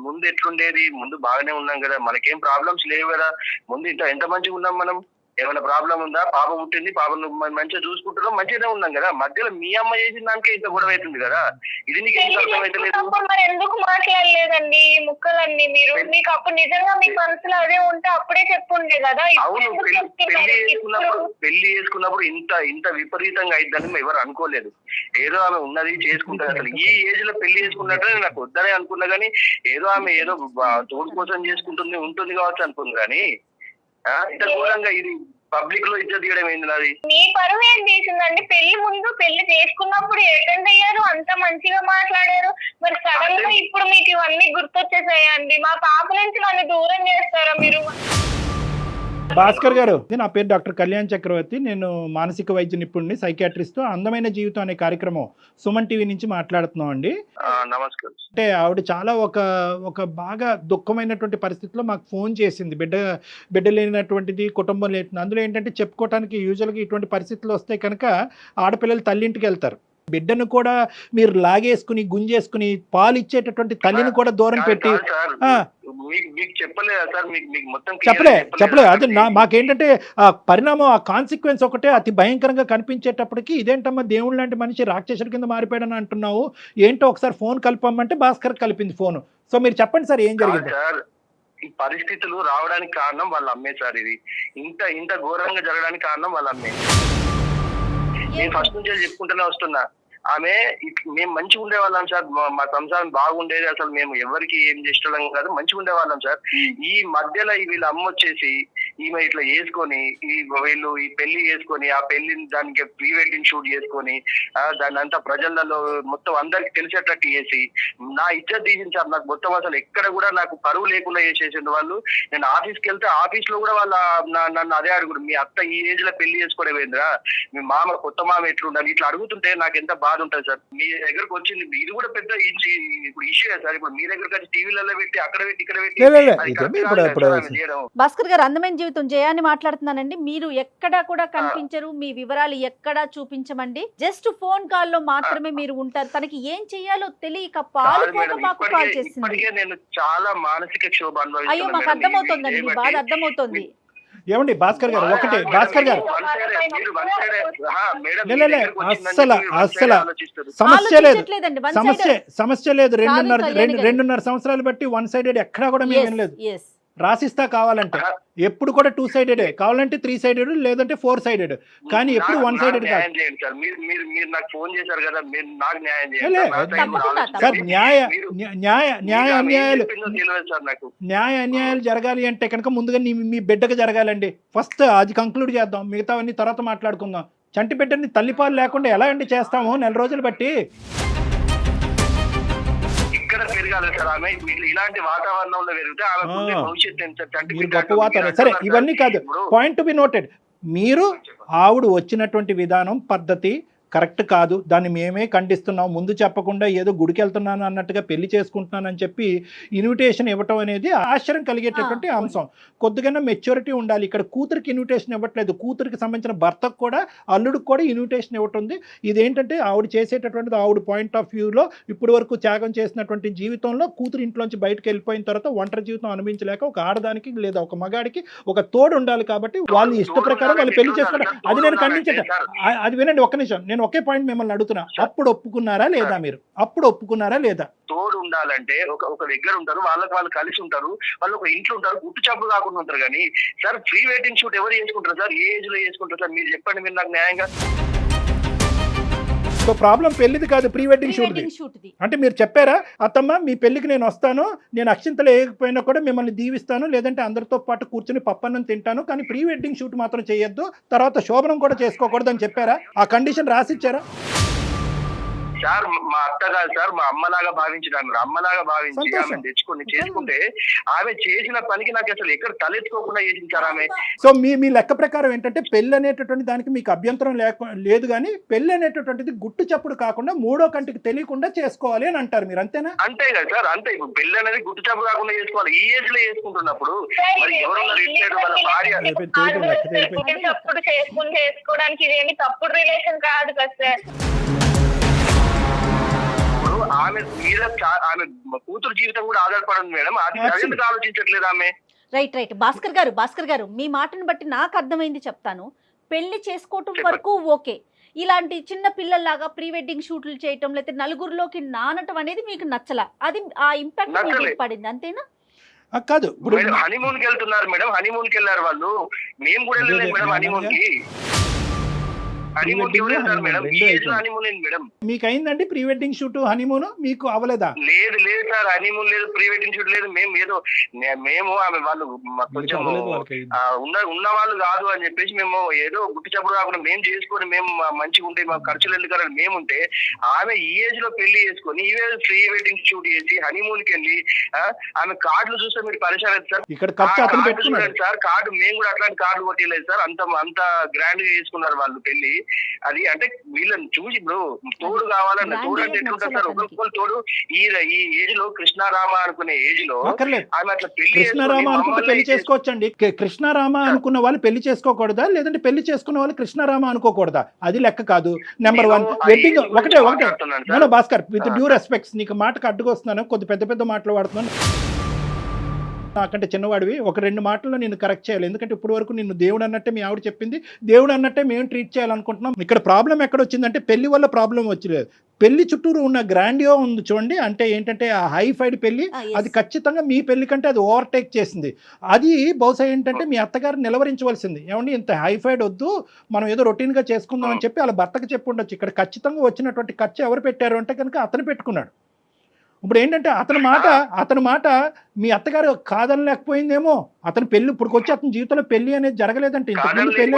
S4: ముందు ఎట్లుండేది? ముందు బాగానే ఉన్నాం కదా, మనకేం ప్రాబ్లమ్స్ లేవు కదా. ముందు ఎంత మంచిగా ఉన్నాం మనం. ఏమైనా ప్రాబ్లం ఉందా? పాప పుట్టింది, పాపను మంచిగా చూసుకుంటున్నాం, మంచిగానే ఉన్నాం కదా. మధ్యలో మీ అమ్మ చేసిన దానికే ఇంత గొడవ అవుతుంది కదా. ఇది నీకు ఎందుకు అర్థమైతలేదు?
S2: మరి ఎందుకు మాట్లాడలేదండి ఈ ముక్కలన్నీ? మీరు మీకు అప్పుడు నిజంగా మీ మనసులో అదే ఉంటే అప్పుడే చెప్పుండే కదా.
S4: అవును, పెళ్లి చేసుకున్నప్పుడు ఇంత విపరీతంగా అయిద్దని ఎవరు అనుకోలేదు. ఏదో ఆమె ఉన్నది చేసుకుంటారు. అసలు ఈ ఏజ్ లో పెళ్లి చేసుకున్నట్టే నాకు వద్దనే అనుకున్నా కానీ, ఏదో ఆమె ఏదో తోడు కోసం ఉంటుంది కావచ్చు అనుకుంది. కానీ ఇంత ఘోరంగా ఇది పబ్లిక్ లో ఇజ్జత్ తీయడం ఏంది నాది?
S2: మీ పరువు ఏం తీసిందండి? పెళ్లి ముందు పెళ్లి చేసుకున్నప్పుడు అటెండ్ అయ్యారు, అంత మంచిగా మాట్లాడారు. మరి సడన్ గా ఇప్పుడు మీకు ఇవన్నీ గుర్తొచ్చేసాయండి. మా పాప నుంచి నన్ను దూరం చేస్తారా మీరు?
S3: భాస్కర్ గారు, నా పేరు డాక్టర్ కళ్యాణ్ చక్రవర్తి. నేను మానసిక వైద్య నిపుణుడిని, సైకియాట్రిస్ట్. అందమైన జీవితం అనే కార్యక్రమం సుమన్ టీవీ నుంచి మాట్లాడుతున్నాం అండి.
S4: నమస్కారం.
S3: అంటే ఆవిడ చాలా ఒక బాగా దుఃఖమైనటువంటి పరిస్థితిలో మాకు ఫోన్ చేసింది. బిడ్డ లేనటువంటిది, కుటుంబం లేని. అందులో ఏంటంటే చెప్పుకోవటానికి యూజువల్గా ఇటువంటి పరిస్థితులు వస్తే కనుక ఆడపిల్లలు తల్లింటికి వెళ్తారు. బిడ్డను కూడా మీరు లాగేసుకుని గుంజేసుకుని పాలు ఇచ్చేటటువంటి తల్లిని కూడా దూరం పెట్టి చెప్పలే. అది మాకేంటంటే ఆ పరిణామం, ఆ కాన్సిక్వెన్స్ ఒకటే అతి భయంకరంగా కనిపించేటప్పటికి, ఇదేంటమ్మా దేవుడు లాంటి మనిషి రాక్షసుడి కింద మారిపోయాడని అంటున్నావు, ఏంటో ఒకసారి ఫోన్ కలపమంటే భాస్కర్ కలిపింది ఫోన్. సో మీరు చెప్పండి సార్, ఏం జరిగింది?
S4: ఈ పరిస్థితులు రావడానికి కారణం వాళ్ళ అమ్మే సార్. ఇది ఇంత ఘోరంగా జరగడానికి కారణం వాళ్ళ అమ్మే. నేను ఫస్ట్ నుంచి చెప్పుకుంటూనే వస్తున్నా. ఆమె మేము మంచిగా ఉండేవాళ్ళం సార్, మా సంసారం బాగుండేది. అసలు మేము ఎవరికి ఏం చేసేవాళ్ళం కాదు, మంచిగా ఉండేవాళ్ళం సార్. ఈ మధ్యలో వీళ్ళ అమ్మ వచ్చేసి ఈమె ఇట్లా వేసుకొని, వీళ్ళు ఈ పెళ్లి చేసుకొని, ఆ పెళ్లిని దానికి ప్రీ వెడ్డింగ్ షూట్ చేసుకొని, దాన్ని అంతా ప్రజలలో మొత్తం అందరికి తెలిసేటట్టు చేసి నా ఇజ్జత్ తీసింది సార్. నాకు మొత్తం అసలు ఎక్కడ కూడా నాకు పరువు లేకుండా చేసేసింది వాళ్ళు. నేను ఆఫీస్కి వెళ్తే ఆఫీస్ లో కూడా వాళ్ళ నన్ను అదే అడుగుడు, మీ అత్త ఈ ఏజ్ లో పెళ్లి చేసుకోవడం ఏంద్రా, మీ మామ కొత్త మామ ఎట్లుండాలి, ఇట్లా అడుగుతుంటే నాకు ఎంత బాధ ఉంటుంది సార్. మీ దగ్గరకు వచ్చింది, ఇది కూడా పెద్ద ఇప్పుడు ఇష్యూ సార్. ఇప్పుడు మీ దగ్గరకు వచ్చి టీవీలలో పెట్టి, అక్కడ పెట్టి, ఇక్కడ పెట్టి.
S5: భాస్కర్ గారు, అందమైన జీవితం జయాన్ని మాట్లాడుతున్నానండి. మీరు ఎక్కడా కూడా కనిపించరు, మీ వివరాలు ఎక్కడా చూపించమండి. జస్ట్ ఫోన్ కాల్ లో మాత్రమే మీరు ఉంటారు. తనకి ఏం చెయ్యాలో తెలియక పాలు మాకు కాల్ చేసింది.
S4: నేను చాలా మానసిక క్షోభ అనుభవిస్తున్నాను.
S5: అయ్యో, మాకు అర్థమవుతుందండి, మీ బాధ అర్థమవుతుంది.
S3: ఏమండి భాస్కర్ గారు, ఒకటే భాస్కర్ గారు, అస్సలు సమస్య లేదు. 2.5 సంవత్సరాలు బట్టి వన్ సైడెడ్ ఎక్కడా కూడా మేము వినలేదు. రాసిస్తా కావాలంటే ఎప్పుడు కూడా 2 సైడెడే, కావాలంటే 3 సైడెడ్, లేదంటే 4 సైడెడ్, కానీ ఎప్పుడు 1 సైడెడ్ కాదు సార్. న్యాయ అన్యాయాలు జరగాలి అంటే కనుక ముందుగా మీ బిడ్డకు జరగాలండి. ఫస్ట్ అది కంక్లూడ్ చేద్దాం, మిగతావన్నీ తర్వాత మాట్లాడుకుందాం. చంటి బిడ్డని తల్లిపాలు లేకుండా ఎలా అండి చేస్తాము 4 రోజులు బట్టి?
S4: ఇలాంటి వాతావరణంలో పెరిగితే
S3: మీరు గొప్ప వాతావరణం. సరే, ఇవన్నీ కాదు, పాయింట్ టు బి నోటెడ్. మీరు ఆవిడ వచ్చినటువంటి విధానం, పద్ధతి కరెక్ట్ కాదు. దాన్ని మేమే ఖండిస్తున్నాం. ముందు చెప్పకుండా ఏదో గుడికి వెళ్తున్నాను అన్నట్టుగా పెళ్లి చేసుకుంటున్నానని చెప్పి ఇన్విటేషన్ ఇవ్వటం అనేది ఆశ్చర్యం కలిగేటటువంటి అంశం. కొద్దిగా మెచ్యూరిటీ ఉండాలి. ఇక్కడ కూతురికి ఇన్విటేషన్ ఇవ్వట్లేదు, కూతురికి సంబంధించిన భర్తకు కూడా, అల్లుడికి కూడా ఇన్విటేషన్ ఇవ్వటుంది. ఇదేంటంటే ఆవిడ చేసేటటువంటిది, ఆవిడ పాయింట్ ఆఫ్ వ్యూలో ఇప్పటి వరకు త్యాగం చేసినటువంటి జీవితంలో కూతురు ఇంట్లోంచి బయటకు వెళ్ళిపోయిన తర్వాత ఒంటరి జీవితం అనుభవించలేక ఒక ఆడదానికి లేదా ఒక మగాడికి ఒక తోడు ఉండాలి. కాబట్టి వాళ్ళు ఇష్ట ప్రకారం వాళ్ళు పెళ్లి చేసుకుంటారు. అది నేను ఖండించట. అది వినండి ఒక్క నిమిషం, నేను ఒకే పాయింట్ మిమ్మల్ని అడుగుతున్నా. అప్పుడు ఒప్పుకున్నారా లేదా? మీరు అప్పుడు ఒప్పుకున్నారా లేదా?
S4: తోడు ఉండాలంటే ఒక దగ్గర ఉంటారు, వాళ్ళు కలిసి ఉంటారు, వాళ్ళు ఒక ఇంట్లో ఉంటారు, గుట్టు చప్పుడు కాకుండా ఉంటారు. కానీ సార్, ప్రీ వెడ్డింగ్ షూట్ ఎవరు చేసుకుంటారు సార్? ఏ ఏజ్ లో చేసుకుంటారు సార్? మీరు చెప్పండి, మీరు నాకు న్యాయంగా.
S3: సో ప్రాబ్లం పెళ్లిది కాదు, ప్రీ వెడ్డింగ్ షూట్. అంటే మీరు చెప్పారా, అత్తమ్మ మీ పెళ్లికి నేను వస్తాను, నేను అక్షింతలు వేయకపోయినా కూడా మిమ్మల్ని దీవిస్తాను, లేదంటే అందరితో పాటు కూర్చుని పప్పన్నం తింటాను, కానీ ప్రీ వెడ్డింగ్ షూట్ మాత్రం చేయొద్దు, తర్వాత శోభనం కూడా చేసుకోకూడదు అని చెప్పారా? ఆ కండిషన్ రాసిచ్చారా?
S4: సార్, మా అత్త కాదు సార్, మా అమ్మలాగా భావించిన అమ్మలాగా భావించి ఆమె తెచ్చుకొని చేసుకుంటే, ఆమె చేసిన పనికి నాకు అసలు ఎక్కడ తలెత్తుకోకుండా చేసించారు ఆమె.
S3: సో మీ లెక్క ప్రకారం ఏంటంటే పెళ్లి అనేటటువంటి దానికి మీకు అభ్యంతరం లేదు, కానీ పెళ్లి అనేటటువంటిది గుట్టు చప్పుడు కాకుండా మూడో కంటికి తెలియకుండా చేసుకోవాలి అని అంటారు మీరు, అంతేనా?
S4: అంతే కదా సార్, అంతే. ఇప్పుడు పెళ్లి అనేది గుట్టు చప్పుడు కాకుండా చేసుకోవాలి. ఈ ఏజ్ లో చేసుకుంటున్నప్పుడు మరి ఎవరన్నా రిలేటెడ్ వాళ్ళ భార్య
S2: చేసుకోవడానికి ఇదేమి తప్పుడు రిలేషన్ కాదు కదా సార్.
S4: ఆమె మీద ఆమె కూతురు జీవితం కూడా ఆధారపడింది మేడం. అది ఎందుకు ఆలోచించట్లేదు ఆమె?
S5: రైట్ భాస్కర్ గారు మీ మాటను బట్టి నాకు అర్థమైంది చెప్తాను. పెళ్లి చేసుకోవటం
S4: చెప్పండి.
S5: వరకు ఓకే, ఇలాంటి చిన్న పిల్లల్లాగా ప్రీ వెడ్డింగ్ షూట్లు చేయటం లేకపోతే నలుగురిలోకి నానటం అనేది మీకు నచ్చలా, అది ఆ ఇంపాక్ట్ మీకు
S4: నచ్చలేదు.
S5: పడింది అంతేనా?
S3: కాదు ఇప్పుడు
S4: మేడం హనీమూన్ కి వెళ్తున్నారు మేడం, హనీమూన్ కి వెళ్ళారు వాళ్ళు, మేము కూడా వెళ్ళలేదు మేడం హనీమూన్ కి. హనీమూన్ కి ఎవరు వెళ్తారు మేడం? ఈ ఏజ్ లో హనీమూన్ ఏంటి మేడం?
S3: మీకు అయిందండి ప్రీ వెడ్డింగ్ షూట్ హనీమూన్, మీకు అవ్వలేదా?
S4: లేదు లేదు సార్, హనీమూన్ లేదు, ప్రీ వెడ్డింగ్ షూట్ లేదు. మేము ఏదో మేము ఆమె వాళ్ళు కొంచెం ఉన్న వాళ్ళు కాదు అని చెప్పేసి మేము ఏదో గుట్టి చప్పుడు కాకుండా మేము చేసుకొని మేము మంచిగా ఉంటే మాకు ఖర్చులు ఎందుకని మేము ఉంటే, ఆమె ఈ ఏజ్ లో పెళ్లి చేసుకొని ఈ ఏజ్ ప్రీ వెడ్డింగ్ షూట్ చేసి హనీమూన్ కి వెళ్ళి ఆమె కార్డులు చూస్తే మీరు పరిచయం లేదు సార్.
S3: ఇక్కడ ఖర్చు అతను పెట్టుకున్నాడు
S4: సార్ కార్డు, మేము కూడా అట్లాంటి కార్డు కొట్టలేదు సార్. అంత గ్రాండ్ గా చేసుకున్నారు వాళ్ళు పెళ్లి. అది అంటే వీళ్ళని చూసి ఇప్పుడు తోడు కావాలన్న తోడు అంటే ఎట్లుంటారు సార్? ఒకరికొకరు తోడు. ఈ ఏజ్ లో కృష్ణారామ అనుకునే ఏజ్ లో
S3: అక్కర్లేదు.
S4: ఆమె అట్లా పెళ్లి
S3: కృష్ణారామ అనుకుంటే పెళ్లి చేసుకోవచ్చండి. కృష్ణారామ అనుకున్న వాళ్ళు పెళ్లి చేసుకోకూడదా, లేదంటే పెళ్లి చేసుకున్న వాళ్ళు కృష్ణారామ అనుకోకూడదా? అది లెక్క కాదు. నెంబర్ 1 వెడ్డింగ్ ఒకటే భాస్కర్, విత్ డ్యూ రెస్పెక్ట్స్, నీకు మాటకు అడ్డుకొస్తున్నాను, కొద్ది పెద్ద మాటలు వాడుతున్నాను. నాకంటే చిన్నవాడివి, ఒక 2 మాటల్లో నేను కరెక్ట్ చేయాలి. ఎందుకంటే ఇప్పుడు వరకు నిన్ను దేవుడు అన్నట్టే మీ ఆవిడ చెప్పింది, దేవుడు అన్నట్టే మేము ట్రీట్ చేయాలనుకుంటున్నాం. ఇక్కడ ప్రాబ్లం ఎక్కడ వచ్చిందంటే పెళ్లి వల్ల ప్రాబ్లం వచ్చలేదు, పెళ్లి చుట్టూరు ఉన్న గ్రాండియో ఉంది చూడండి. అంటే ఏంటంటే ఆ హైఫైడ్ పెళ్లి, అది ఖచ్చితంగా మీ పెళ్లి కంటే అది ఓవర్టేక్ చేసింది. అది బహుశా ఏంటంటే మీ అత్తగారు నిలవరించవలసింది, ఏమండి ఇంత హైఫైడ్ వద్దు, మనం ఏదో రొటీన్గా చేసుకుందాం అని చెప్పి వాళ్ళ భర్తకు చెప్పి ఉండొచ్చు. ఇక్కడ ఖచ్చితంగా వచ్చినటువంటి ఖర్చు ఎవరు పెట్టారు అంటే కనుక అతను పెట్టుకున్నాడు. ఇప్పుడు ఏంటంటే అతని మాట మీ అత్తగారు కాదనలేకపోయిందేమో. అతని పెళ్లి ఇప్పుడు వచ్చి అతని జీవితంలో పెళ్లి అనేది జరగలేదంటే ఇంతకుముందు పెళ్లి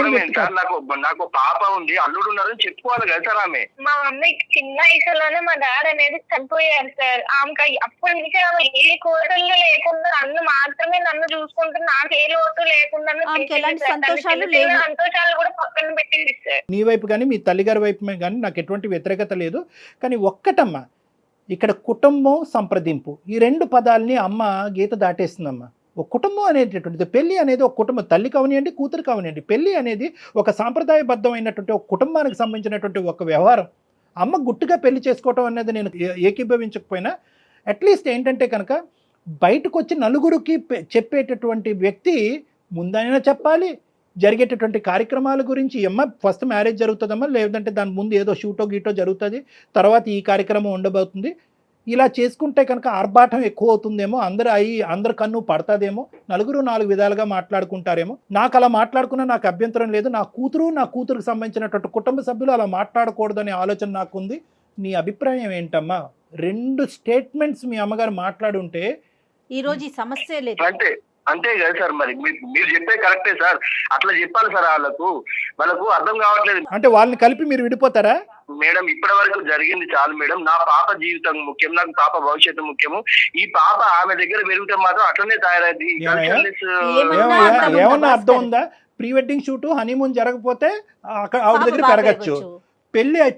S4: నాకు పాప ఉంది, అల్లుడు ఉన్నారని చెప్పుకోవాలి కదా సార్. ఆమె
S2: మా మమ్మీ చిన్న వయసులోనే మా డాడీ అనేది చనిపోయారు సార్. ఆమెకి అప్పటి నుంచి ఆమె ఏ కోరికలు లేకుండా నన్ను మాత్రమే నన్ను చూసుకుంటున్నా, నాకు ఏ లోటు లేకుండా సంతోషాలు కూడా పక్కన పెట్టింది సార్.
S3: నీ వైపు కానీ మీ తల్లిగారి వైపు కానీ నాకు ఎటువంటి వ్యతిరేకత లేదు. కానీ ఒక్కటమ్మా, ఇక్కడ కుటుంబం సంప్రదింపు ఈ 2 పదాలని అమ్మ గీత దాటేస్తుందమ్మా. ఒక కుటుంబం అనేటటువంటిది, పెళ్లి అనేది ఒక కుటుంబం, తల్లి కావనియండి కూతురు కావనియండి, పెళ్లి అనేది ఒక సాంప్రదాయబద్ధమైనటువంటి ఒక కుటుంబానికి సంబంధించినటువంటి ఒక వ్యవహారం. అమ్మ గుట్టుగా పెళ్లి చేసుకోవటం అనేది నేను ఏకీభవించకపోయినా అట్లీస్ట్ ఏంటంటే కనుక బయటకు వచ్చి నలుగురికి చెప్పేటటువంటి వ్యక్తి ముందైనా చెప్పాలి. జరిగేటటువంటి కార్యక్రమాల గురించి అమ్మ ఫస్ట్ మ్యారేజ్ జరుగుతుందమ్మా, లేదంటే దాని ముందు ఏదో షూటో గీటో జరుగుతుంది, తర్వాత ఈ కార్యక్రమం ఉండబోతుంది. ఇలా చేసుకుంటే కనుక ఆర్భాటం ఎక్కువ అవుతుందేమో, అందరు కన్ను పడతాదేమో, నలుగురు 4 విధాలుగా మాట్లాడుకుంటారేమో. నాకు అలా మాట్లాడుకున్నా నాకు అభ్యంతరం లేదు. నా కూతురుకు సంబంధించినటువంటి కుటుంబ సభ్యులు అలా మాట్లాడకూడదనే ఆలోచన నాకుంది. నీ అభిప్రాయం ఏంటమ్మా? 2 స్టేట్మెంట్స్ మీ అమ్మగారు మాట్లాడి ఉంటే
S5: ఈరోజు ఈ సమస్య లేదు.
S4: అంతే కదా సార్. మరి మీరు చెప్పే కరెక్టే సార్, అట్లా చెప్పాలి సార్. వాళ్ళకు అర్థం కావట్లేదు.
S3: అంటే వాళ్ళని కలిపి మీరు విడిపోతారా?
S4: మేడం ఇప్పటి వరకు జరిగింది చాలు మేడం. నా పాప జీవితం ముఖ్యం, నాకు పాప భవిష్యత్తు ముఖ్యము. ఈ పాప ఆమె దగ్గర పెరిగితే మాత్రం అట్లనే తయారైంది.
S3: ఏమన్నా అర్థం ఉందా? ప్రీ వెడ్డింగ్ షూట్ హనీమూన్ జరగకపోతే ఆవిడ దగ్గర పెరగచ్చు.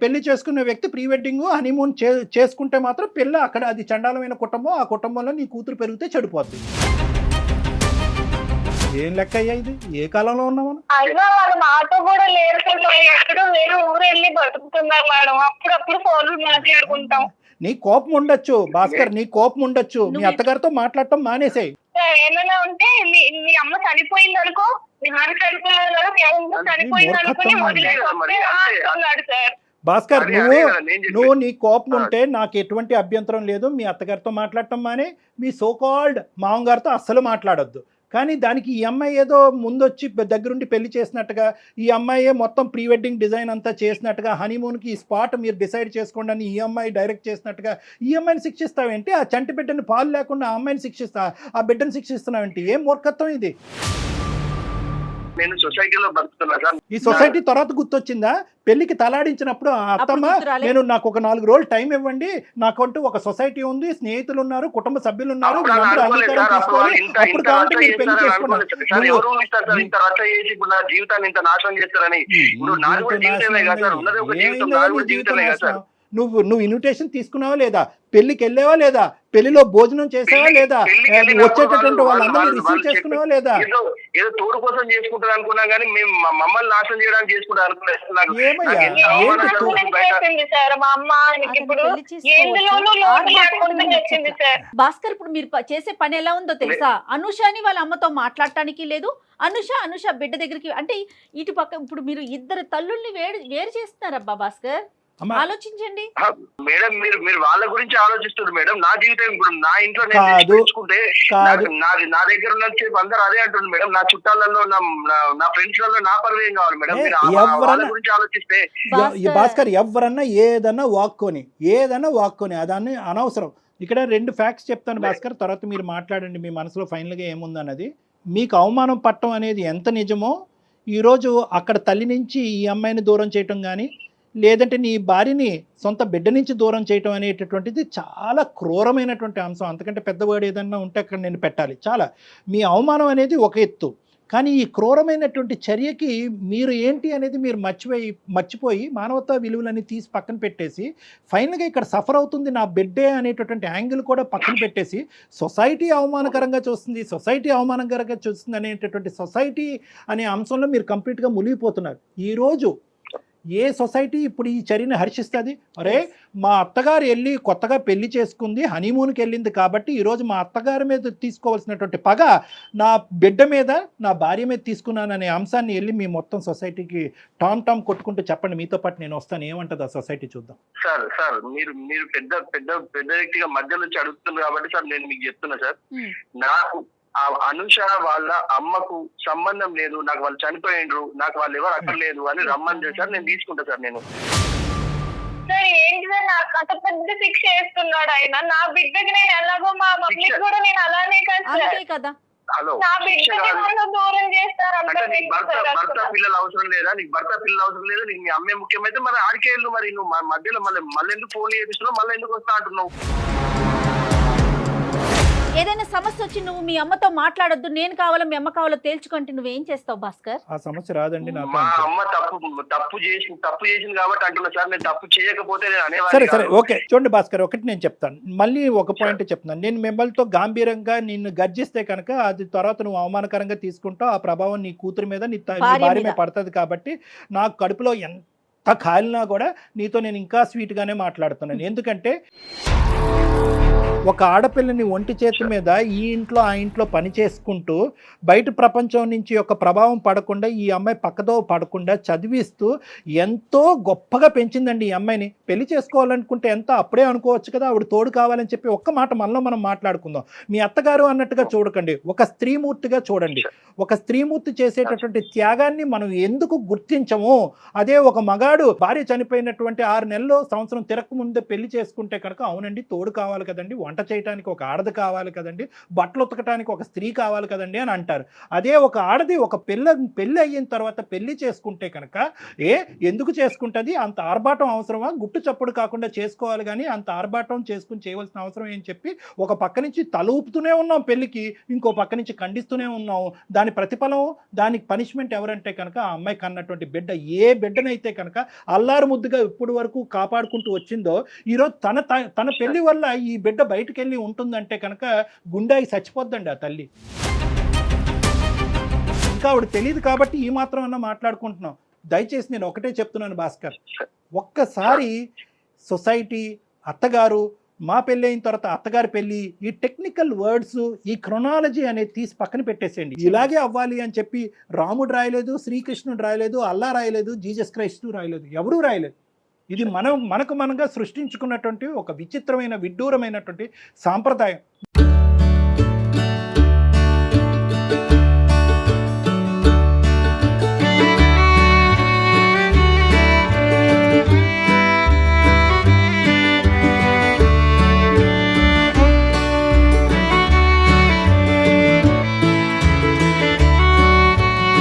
S3: పెళ్లి చేసుకున్న వ్యక్తి ప్రీ వెడ్డింగ్ హనీమూన్ చేసుకుంటే మాత్రం పెళ్ళి అక్కడ అది చండాలమైన కుటుంబం. ఆ కుటుంబంలో నీ కూతురు పెరిగితే చెడిపోద్ది. ఏం లెక్క అయ్యా ఇది? ఏ కాలంలో ఉన్నాము?
S2: అయినా వాళ్ళు మాతో కూడా లేరు, ఎక్కడో వేరే ఊరు వెళ్ళి బతుకుతున్నారు మేడం. అప్పుడప్పుడు ఫోన్లు మాట్లాడుకుంటాం.
S3: నీ కోపం ఉండొచ్చు భాస్కర్, నీ కోపం ఉండొచ్చు. మీ అత్తగారితో మాట్లాడటం మానేసాయి.
S2: ఏమైనా ఉంటే మీ అమ్మ చనిపోయింది అనుకో, మీ నాన్న చనిపోయింది అనుకుని వదిలేస్తున్నాడు సార్.
S3: భాస్కర్, నువ్వు నీ కోపం ఉంటే నాకు ఎటువంటి అభ్యంతరం లేదు. మీ అత్తగారితో మాట్లాడటం మానే, మీ సోకాల్డ్ మామగారితో అస్సలు మాట్లాడొద్దు. కానీ దానికి ఈ అమ్మాయి ఏదో ముందొచ్చి దగ్గరుండి పెళ్లి చేసినట్టుగా, ఈ అమ్మాయే మొత్తం ప్రీ వెడ్డింగ్ డిజైన్ అంతా చేసినట్టుగా, హనీమూన్కి ఈ స్పాట్ మీరు డిసైడ్ చేసుకోండి అని ఈ అమ్మాయి డైరెక్ట్ చేసినట్టుగా ఈ అమ్మాయిని శిక్షిస్తావేంటి? ఆ చంటి బిడ్డని పాలు లేకుండా ఆ అమ్మాయిని ఆ బిడ్డను శిక్షిస్తున్నావేంటి? ఏం మూర్ఖత్వం ఇది?
S4: నేను సొసైటీలో బతుకుతున్నా సార్.
S3: ఈ సొసైటీ తర్వాత గుర్తొచ్చిందా? పెళ్లికి తలాడించినప్పుడు అత్తమ్మ నాకు ఒక 4 రోజులు టైం ఇవ్వండి, నాకంటూ ఒక సొసైటీ ఉంది, స్నేహితులు ఉన్నారు, కుటుంబ సభ్యులు ఉన్నారు,
S4: ఇప్పుడు నా జీవితాన్ని ఇంత నాశనం చేస్తారని. ఇప్పుడు నాకు కూడా జీవితమే కదా సార్, ఉన్నది ఒక జీవితం, నాకు కూడా జీవితమే కదా సార్.
S3: నువ్వు ఇన్విటేషన్ తీసుకున్నావా లేదా, పెళ్లికి వెళ్ళావా లేదా, పెళ్లిలో భోజనం చేసావా లేదా, వచ్చేటటువంటి వాళ్ళందరినీ రిసీవ్ చేసుకున్నావా లేదా?
S4: ఏదో తోడు కోసం చేసుకుంటారు అనుకున్నా కానీ మేము మమ్మల్ని నాశనం చేయడానికి చేసుకుంటారు
S3: ఏమయ్యా
S2: చేసింది సార్ మా అమ్మ ఆయనకి ఇప్పుడు ఎందులోనూ లోటు లేకుండా చెప్పింది సార్.
S5: భాస్కర్ ఇప్పుడు మీరు చేసే పని ఎలా ఉందో తెలుసా? అనుషని వాళ్ళ అమ్మతో మాట్లాడటానికి లేదు, అనుష బిడ్డ దగ్గరికి, అంటే ఇటు పక్క ఇప్పుడు మీరు ఇద్దరు తల్లుల్ని వేరు చేస్తున్నారబ్బా భాస్కర్, ఆలోచించండి
S4: మేడం. మీరు వాళ్ళ గురించి ఆలోచిస్తున్నారు మేడం. నా జీవితం ఇప్పుడు నా ఇంట్లో నేర్చుకుంటే నా దగ్గర ఉన్న అందరూ అదే అంటుంది మేడం. నా చుట్టాలలో నా ఫ్రెండ్స్ లలో నా పర్వేం కావాలి మేడం. మీరు వాళ్ళ గురించి ఆలోచిస్తే
S3: భాస్కర్ ఎవరన్నా ఏదన్నా వాక్కొని అదాన్ని అనవసరం. ఇక్కడ 2 ఫ్యాక్ట్స్ చెప్తాను భాస్కర్, తర్వాత మీరు మాట్లాడండి మీ మనసులో ఫైనల్గా ఏముందన్నది. మీకు అవమానం పట్టడం అనేది ఎంత నిజమో ఈరోజు అక్కడ తల్లి నుంచి ఈ అమ్మాయిని దూరం చేయటం కానీ, లేదంటే నీ భార్యని సొంత బిడ్డ నుంచి దూరం చేయటం అనేటటువంటిది చాలా క్రూరమైనటువంటి అంశం. అంతకంటే పెద్దవాడు ఏదన్నా ఉంటే అక్కడ నేను పెట్టాలి. చాలా మీ అవమానం అనేది ఒక ఎత్తు, కానీ ఈ క్రూరమైనటువంటి చర్యకి మీరు ఏంటి అనేది మీరు మర్చిపోయి మానవతా విలువలని తీసి పక్కన పెట్టేసి ఫైనల్గా ఇక్కడ సఫర్ అవుతుంది నా బిడ్డే అనేటటువంటి యాంగిల్ కూడా పక్కన పెట్టేసి సొసైటీ అవమానకరంగా చూస్తుంది అనేటటువంటి సొసైటీ అనే అంశంలో మీరు కంప్లీట్గా మునిగిపోతున్నారు. ఈరోజు ఏ సొసైటీ ఇప్పుడు ఈ చర్యని హర్షిస్తుంది? అరే మా అత్తగారు వెళ్ళి కొత్తగా పెళ్లి చేసుకుంది, హనీమూన్కి వెళ్ళింది కాబట్టి ఈరోజు మా అత్తగారి మీద తీసుకోవాల్సినటువంటి పగ నా బిడ్డ మీద, నా భార్య మీద తీసుకున్నాననే అంశాన్ని వెళ్ళి మీ మొత్తం సొసైటీకి టామ్ కొట్టుకుంటూ చెప్పండి. మీతో పాటు నేను వస్తాను. ఏమంటుంది ఆ సొసైటీ చూద్దాం.
S4: సార్ మీరు పెద్ద వ్యక్తిగా మధ్య నుంచి అడుగుతున్నారు కాబట్టి సార్ నేను మీకు చెప్తున్నా సార్, నాకు అనుష వాళ్ళ అమ్మకు సంబంధం లేదు, నాకు వాళ్ళు చనిపోయిండ్రు, నాకు వాళ్ళు ఎవరు అక్కడ లేదు అని రమ్మని చేశారు. నేను తీసుకుంటా సార్. నేను
S2: సార్ ఏంటి సార్ నాకు అంత పెద్ద శిక్ష వేస్తున్నాడు ఆయన. నా బిడ్డకి నేను ఎలాగో మా మమ్మీకి కూడా నేను అలానే
S5: కదా
S4: హలో
S2: నా బిడ్డకి దూరం చేస్తారు.
S4: భర్త పిల్లలు అవసరం లేదా నీకు? భర్త పిల్లలు అవసరం లేదా నీకు? మీ అమ్మే ముఖ్యమైతే మరి ఆడికే వెళ్ళు. మరి నువ్వు మధ్యలో మళ్ళీ ఎందుకు ఫోన్ చేపిస్తున్నావు? మళ్ళీ ఎందుకు వస్తా అంటున్నావు?
S5: ఏదైనా సమస్య వచ్చి నువ్వు మీ అమ్మతో మాట్లాడొద్దు, నేను కావాలో మీ అమ్మ కావాలో తేల్చుకుంటే నువ్వేం చేస్తావు భాస్కర్?
S3: ఆ సమస్య రాదండి.
S4: మా అమ్మ తప్పు చేసింది కాబట్టి అంటున్నా సార్. నేను తప్పు చేయకపోతే నేను
S3: అనేవాడిని. సరే ఓకే చూడండి భాస్కర్, ఒకటి నేను చెప్తాను, మళ్ళీ ఒక పాయింట్ చెప్తున్నాను. నేను మిమ్మల్తో గాంభీర్యంగా నిన్ను గర్జిస్తే కనుక అది తర్వాత నువ్వు అవమానకరంగా తీసుకుంటావు. ఆ ప్రభావం నీ కూతురి మీద, నీ భార్య మీద పడుతుంది. కాబట్టి నాకు కడుపులో ఎంత కాలినా కూడా నీతో నేను ఇంకా స్వీట్గానే మాట్లాడుతున్నాను. ఎందుకంటే ఒక ఆడపిల్లని ఒంటి చేతి మీద ఈ ఇంట్లో ఆ ఇంట్లో పని చేసుకుంటూ బయట ప్రపంచం నుంచి ఒక ప్రభావం పడకుండా, ఈ అమ్మాయి పక్కదో పడకుండా చదివిస్తూ ఎంతో గొప్పగా పెంచిందండి ఈ అమ్మాయిని. పెళ్లి చేసుకోవాలనుకుంటే ఎంత అప్పుడే అనుకోవచ్చు కదా, ఆవిడ తోడు కావాలని చెప్పి. ఒక్క మాట మనలో మనం మాట్లాడుకుందాం. మీ అత్తగారు అన్నట్టుగా చూడకండి, ఒక స్త్రీమూర్తిగా చూడండి. ఒక స్త్రీమూర్తి చేసేటటువంటి త్యాగాన్ని మనం ఎందుకు గుర్తించము? అదే ఒక మగాడు భార్య చనిపోయినటువంటి 6 నెలలు సంవత్సరం తిరగక ముందే పెళ్లి చేసుకుంటే కనుక అవునండి తోడు కావాలి కదండి, వంట చేయడానికి ఒక ఆడది కావాలి కదండి, బట్టలు ఉతకడానికి ఒక స్త్రీ కావాలి కదండి అని అంటారు. అదే ఒక ఆడది ఒక పెళ్ళి అయిన తర్వాత పెళ్లి చేసుకుంటే కనుక ఎందుకు చేసుకుంటుంది? అంత ఆర్భాటం అవసరమా? గుట్టు చప్పుడు కాకుండా చేసుకోవాలి కానీ అంత ఆర్భాటం చేసుకుని చేయవలసిన అవసరం ఏం చెప్పి ఒక పక్క నుంచి తల ఊపుతూనే ఉన్నాం పెళ్లికి, ఇంకో పక్క నుంచి ఖండిస్తూనే ఉన్నాం. దాని ప్రతిఫలం, దానికి పనిష్మెంట్ ఎవరంటే కనుక ఆ అమ్మాయి కన్నటువంటి బిడ్డ. ఏ బిడ్డనైతే కనుక అల్లారు ముద్దుగా ఇప్పటి వరకు కాపాడుకుంటూ వచ్చిందో ఈరోజు తన పెళ్లి వల్ల ఈ బిడ్డ బయటకు వెళ్ళి ఉంటుందంటే కనుక గుండాయి చచ్చిపోద్దండి ఆ తల్లి. ఇంకా ఆవిడ తెలియదు కాబట్టి ఈ మాత్రం అన్నా మాట్లాడుకుంటున్నాం. దయచేసి నేను ఒకటే చెప్తున్నాను భాస్కర్, ఒక్కసారి సొసైటీ, అత్తగారు, మా పెళ్ళి అయిన తర్వాత అత్తగారి పెళ్ళి, ఈ టెక్నికల్ వర్డ్స్, ఈ క్రొనాలజీ అనేది తీసి పక్కన పెట్టేసేయండి. ఇలాగే అవ్వాలి అని చెప్పి రాముడు రాయలేదు, శ్రీకృష్ణుడు రాయలేదు, అల్లా రాయలేదు, జీసస్ క్రైస్టు రాయలేదు, ఎవరూ రాయలేదు. ఇది మనకు సృష్టించుకున్నటువంటి ఒక విచిత్రమైన విడ్డూరమైనటువంటి సాంప్రదాయం.